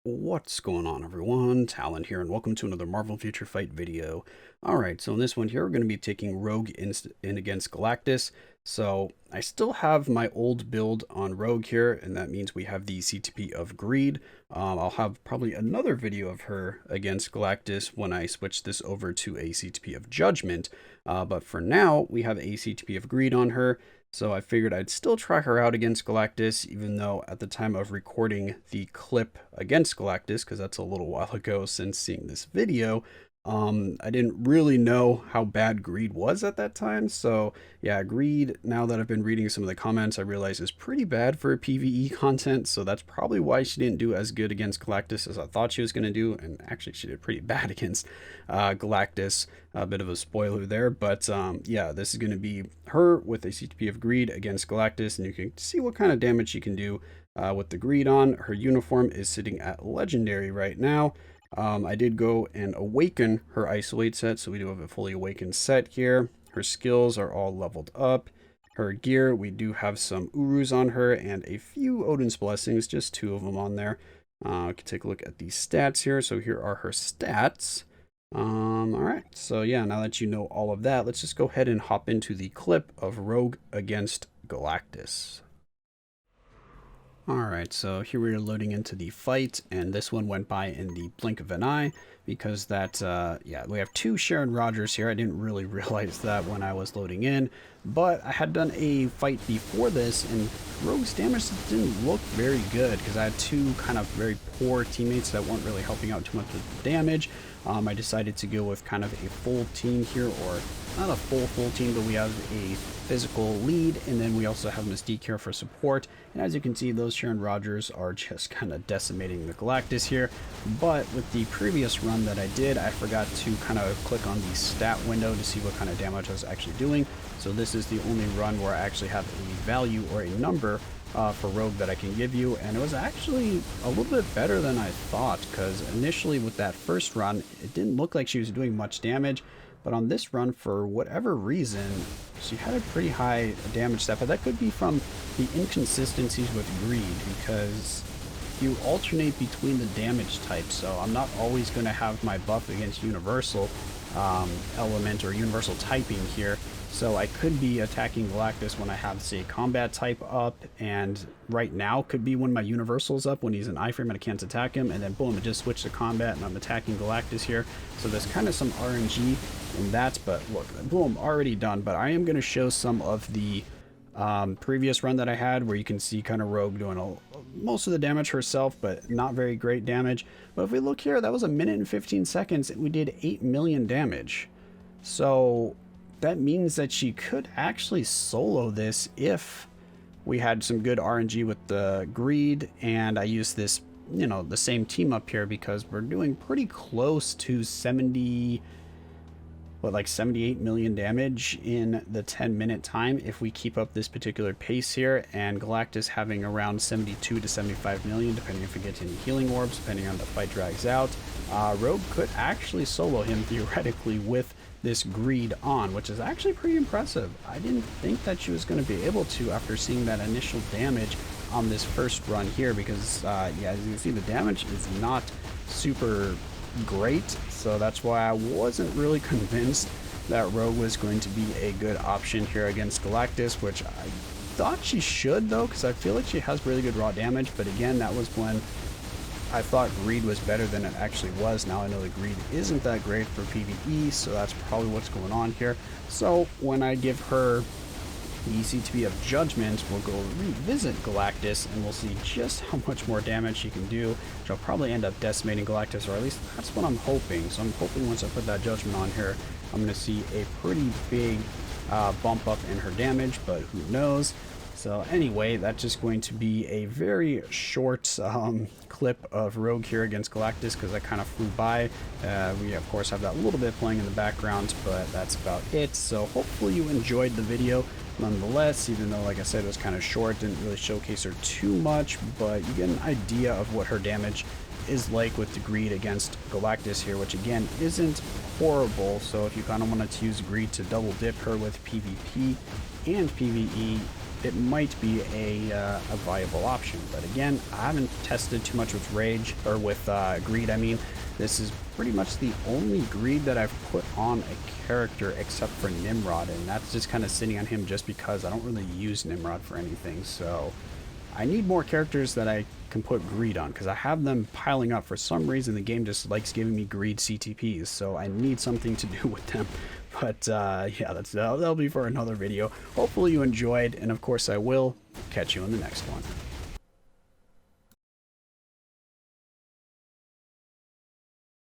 What's going on, everyone? Talen here, and welcome to another Marvel Future Fight video. Alright, so in this one here, we're going to be taking Rogue in against Galactus. So, I still have my old build on Rogue here, and that means we have the CTP of Greed. I'll have probably another video of her against Galactus when I switch this over to a CTP of Judgment. But for now, we have a CTP of Greed on her. So I figured I'd still try her out against Galactus, even though at the time of recording the clip against Galactus, because that's a little while ago since seeing this video, I didn't really know how bad Greed was at that time. So yeah, Greed, now that I've been reading some of the comments, I realize is pretty bad for PvE content. So that's probably why she didn't do as good against Galactus as I thought she was going to do. And actually, she did pretty bad against Galactus. A bit of a spoiler there, but yeah, this is going to be her with a CTP of Greed against Galactus, and you can see what kind of damage she can do with the Greed on. Her uniform is sitting at Legendary right now. I did go and awaken her Isolate set, so we do have a fully awakened set here. Her skills are all leveled up. Her gear, we do have some Urus on her and a few Odin's Blessings, just 2 of them on there. We can take a look at the stats here. So here are her stats. Alright, so yeah, now that you know all of that, let's just go ahead and hop into the clip of Rogue against Galactus. Alright, so here we are loading into the fight, and this one went by in the blink of an eye, because yeah, we have 2 Sharon Rogers here. I didn't really realize that when I was loading in, but I had done a fight before this, and Rogue's damage didn't look very good, because I had 2 kind of very poor teammates that weren't really helping out too much with the damage. I decided to go with kind of a full team here, or not a full team, but we have a physical lead, and then we also have Mystique here for support. And as you can see, those Sharon Rogers are just kind of decimating the Galactus here. But with the previous run that I did, I forgot to kind of click on the stat window to see what kind of damage I was actually doing. So this is the only run where I actually have a value or a number for Rogue that I can give you, and it was actually a little bit better than I thought, because initially with that first run, it didn't look like she was doing much damage, but on this run, for whatever reason, she had a pretty high damage stat, but that could be from the inconsistencies with Greed, because you alternate between the damage types, so I'm not always going to have my buff against Universal element or Universal typing here. So I could be attacking Galactus when I have, say, combat type up, and right now could be when my Universal's up, when he's in iframe and I can't attack him, and then boom, it just switched to combat and I'm attacking Galactus here. So there's kind of some RNG in that, but look, boom, already done. But I am going to show some of the previous run that I had, where you can see kind of Rogue doing most of the damage herself, but not very great damage. But if we look here, that was 1 minute and 15 seconds, and we did 8 million damage. So that means that she could actually solo this if we had some good RNG with the Greed, and I use this, you know, the same team up here, because we're doing pretty close to 78 million damage in the 10-minute time if we keep up this particular pace here, and Galactus having around 72 to 75 million, depending if we get any healing orbs, depending on the fight drags out. Rogue could actually solo him theoretically with this Greed on, which is actually pretty impressive. I didn't think that she was going to be able to after seeing that initial damage on this first run here, because yeah, as you can see, the damage is not super great, so that's why I wasn't really convinced that Rogue was going to be a good option here against Galactus, which I thought she should, though, because I feel like she has really good raw damage. But again, that was when I thought Greed was better than it actually was. Now I know that Greed isn't that great for PvE, so that's probably what's going on here. So when I give her the CTP of Judgment, we'll go revisit Galactus, and we'll see just how much more damage she can do, which will probably end up decimating Galactus, or at least that's what I'm hoping. So I'm hoping once I put that Judgment on here, I'm going to see a pretty big bump up in her damage, but who knows. So anyway, that's just going to be a very short clip of Rogue here against Galactus, because I kind of flew by. We of course have that little bit playing in the background, but that's about it. So hopefully you enjoyed the video nonetheless, even though, like I said, it was kind of short, didn't really showcase her too much, but you get an idea of what her damage is like with the Greed against Galactus here, which again isn't horrible. So if you kind of wanted to use Greed to double dip her with PvP and PvE, it might be a viable option. But again, I haven't tested too much with rage, or with greed, I mean. This is pretty much the only greed that I've put on a character except for Nimrod, and that's just kind of sitting on him just because I don't really use Nimrod for anything. So I need more characters that I can put greed on, because I have them piling up. For some reason the game just likes giving me greed CTPs, so I need something to do with them. But yeah, that'll be for another video. Hopefully you enjoyed, and of course I will catch you in the next one.